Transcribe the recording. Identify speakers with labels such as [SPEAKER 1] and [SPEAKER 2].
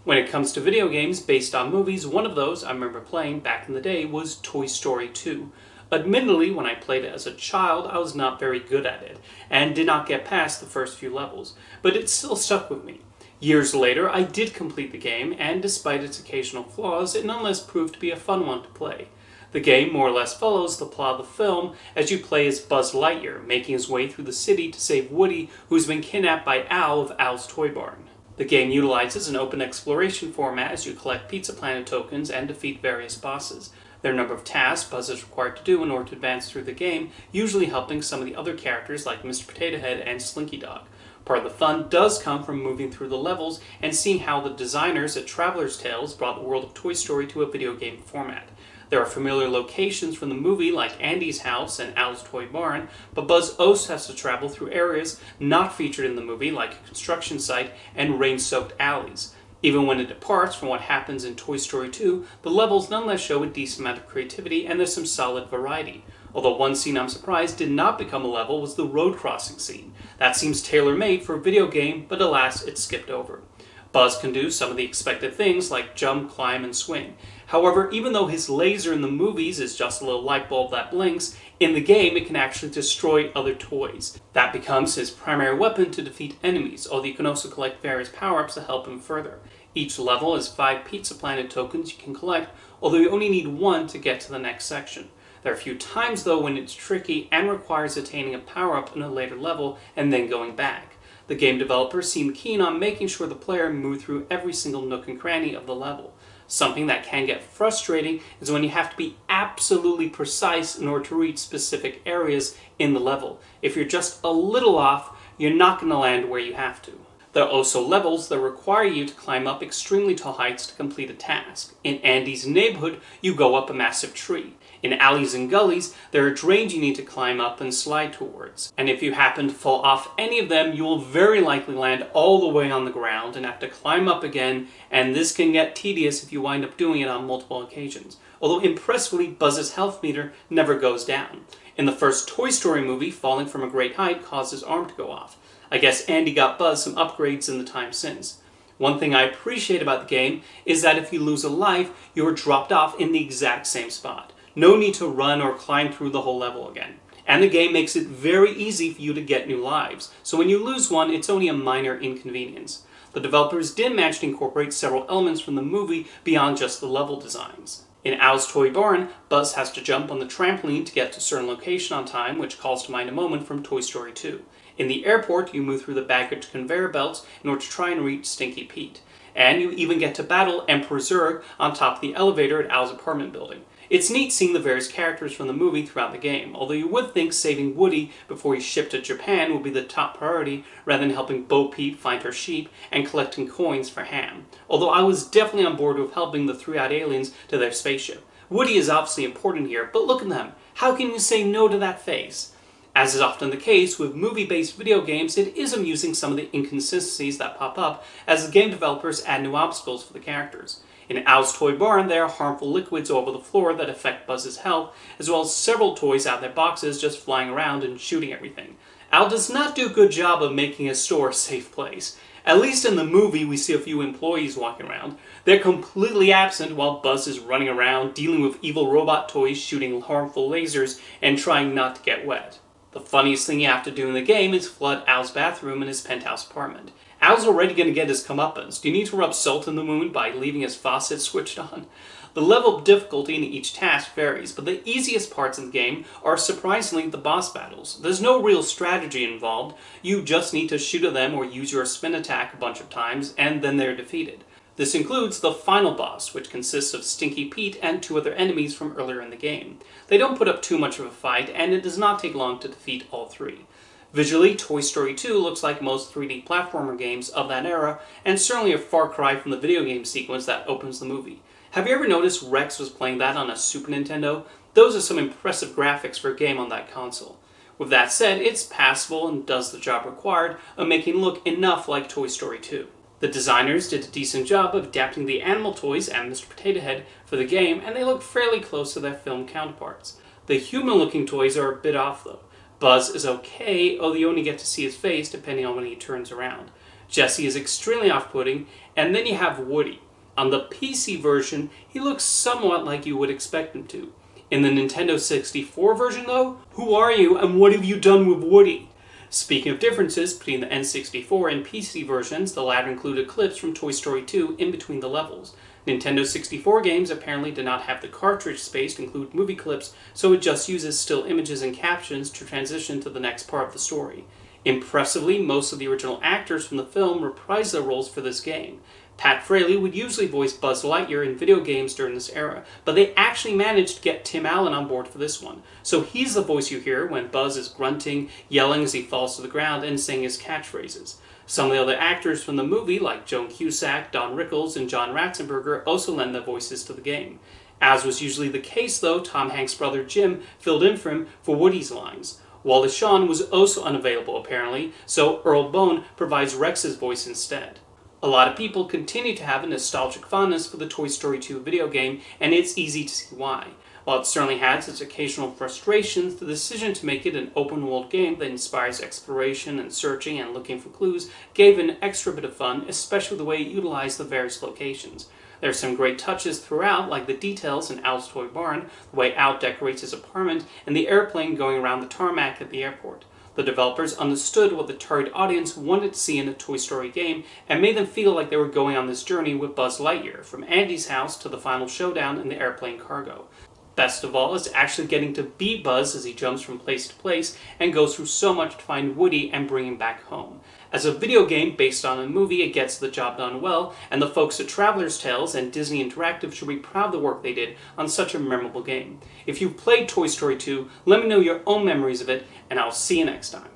[SPEAKER 1] When it comes to video games based on movies, one of those I remember playing back in the day was Toy Story 2. Admittedly, when I played it as a child, I was not very good at it, and did not get past the first few levels, but it still stuck with me. Years later, I did complete the game, and despite its occasional flaws, it nonetheless proved to be a fun one to play. The game more or less follows the plot of the film as you play as Buzz Lightyear, making his way through the city to save Woody, who's been kidnapped by Al of Al's Toy Barn. The game utilizes an open exploration format as you collect Pizza Planet tokens and defeat various bosses. There are a number of tasks Buzz is required to do in order to advance through the game, usually helping some of the other characters like Mr. Potato Head and Slinky Dog. Part of the fun does come from moving through the levels and seeing how the designers at Traveller's Tales brought the world of Toy Story to a video game format. There are familiar locations from the movie like Andy's house and Al's Toy Barn, but Buzz also has to travel through areas not featured in the movie like a construction site and rain-soaked alleys. Even when it departs from what happens in Toy Story 2, the levels nonetheless show a decent amount of creativity and there's some solid variety. Although one scene I'm surprised did not become a level was the road crossing scene. That seems tailor-made for a video game, but alas, it's skipped over. Buzz can do some of the expected things like jump, climb, and swing. However, even though his laser in the movies is just a little light bulb that blinks, in the game it can actually destroy other toys. That becomes his primary weapon to defeat enemies, although you can also collect various power-ups to help him further. Each level has 5 Pizza Planet tokens you can collect, although you only need 1 to get to the next section. There are a few times though when it's tricky and requires attaining a power-up in a later level and then going back. The game developers seem keen on making sure the player moves through every single nook and cranny of the level. Something that can get frustrating is when you have to be absolutely precise in order to reach specific areas in the level. If you're just a little off, you're not going to land where you have to. There are also levels that require you to climb up extremely tall heights to complete a task. In Andy's neighborhood, you go up a massive tree. In alleys and gullies, there are drains you need to climb up and slide towards. And if you happen to fall off any of them, you will very likely land all the way on the ground and have to climb up again, and this can get tedious if you wind up doing it on multiple occasions. Although impressively, Buzz's health meter never goes down. In the first Toy Story movie, falling from a great height caused his arm to go off. I guess Andy got Buzz some upgrades in the time since. One thing I appreciate about the game is that if you lose a life, you are dropped off in the exact same spot. No need to run or climb through the whole level again. And the game makes it very easy for you to get new lives, so when you lose one, it's only a minor inconvenience. The developers did manage to incorporate several elements from the movie beyond just the level designs. In Al's Toy Barn, Buzz has to jump on the trampoline to get to a certain location on time, which calls to mind a moment from Toy Story 2. In the airport, you move through the baggage conveyor belts in order to try and reach Stinky Pete. And you even get to battle Emperor Zurg on top of the elevator at Al's apartment building. It's neat seeing the various characters from the movie throughout the game, although you would think saving Woody before he's shipped to Japan would be the top priority rather than helping Bo Peep find her sheep and collecting coins for Ham. Although I was definitely on board with helping the 3-eyed aliens to their spaceship. Woody is obviously important here, but look at them. How can you say no to that face? As is often the case with movie-based video games, it is amusing some of the inconsistencies that pop up as the game developers add new obstacles for the characters. In Al's Toy Barn, there are harmful liquids over the floor that affect Buzz's health, as well as several toys out of their boxes just flying around and shooting everything. Al does not do a good job of making his store a safe place. At least in the movie, we see a few employees walking around. They're completely absent while Buzz is running around, dealing with evil robot toys shooting harmful lasers and trying not to get wet. The funniest thing you have to do in the game is flood Al's bathroom in his penthouse apartment. Al's already going to get his comeuppance. Do you need to rub salt in the wound by leaving his faucet switched on? The level of difficulty in each task varies, but the easiest parts of the game are surprisingly the boss battles. There's no real strategy involved. You just need to shoot at them or use your spin attack a bunch of times, and then they're defeated. This includes the final boss, which consists of Stinky Pete and 2 other enemies from earlier in the game. They don't put up too much of a fight, and it does not take long to defeat all 3. Visually, Toy Story 2 looks like most 3D platformer games of that era, and certainly a far cry from the video game sequence that opens the movie. Have you ever noticed Rex was playing that on a Super Nintendo? Those are some impressive graphics for a game on that console. With that said, it's passable and does the job required of making it look enough like Toy Story 2. The designers did a decent job of adapting the animal toys and Mr. Potato Head for the game, and they look fairly close to their film counterparts. The human-looking toys are a bit off though. Buzz is okay, although you only get to see his face depending on when he turns around. Jesse is extremely off-putting, and then you have Woody. On the PC version, he looks somewhat like you would expect him to. In the Nintendo 64 version though, who are you and what have you done with Woody? Speaking of differences between the N64 and PC versions, the latter included clips from Toy Story 2 in between the levels. Nintendo 64 games apparently did not have the cartridge space to include movie clips, so it just uses still images and captions to transition to the next part of the story. Impressively, most of the original actors from the film reprised their roles for this game. Pat Fraley would usually voice Buzz Lightyear in video games during this era, but they actually managed to get Tim Allen on board for this one. So he's the voice you hear when Buzz is grunting, yelling as he falls to the ground, and saying his catchphrases. Some of the other actors from the movie, like Joan Cusack, Don Rickles, and John Ratzenberger, also lend their voices to the game. As was usually the case though, Tom Hanks' brother Jim filled in for him for Woody's lines. Wallace Shawn was also unavailable apparently, so Earl Bone provides Rex's voice instead. A lot of people continue to have a nostalgic fondness for the Toy Story 2 video game, and it's easy to see why. While it certainly has its occasional frustrations, the decision to make it an open-world game that inspires exploration and searching and looking for clues gave an extra bit of fun, especially the way it utilized the various locations. There are some great touches throughout, like the details in Al's Toy Barn, the way Al decorates his apartment, and the airplane going around the tarmac at the airport. The developers understood what the target audience wanted to see in a Toy Story game and made them feel like they were going on this journey with Buzz Lightyear, from Andy's house to the final showdown in the airplane cargo. Best of all is actually getting to be Buzz as he jumps from place to place and goes through so much to find Woody and bring him back home. As a video game based on a movie, it gets the job done well, and the folks at Traveller's Tales and Disney Interactive should be proud of the work they did on such a memorable game. If you've played Toy Story 2, let me know your own memories of it, and I'll see you next time.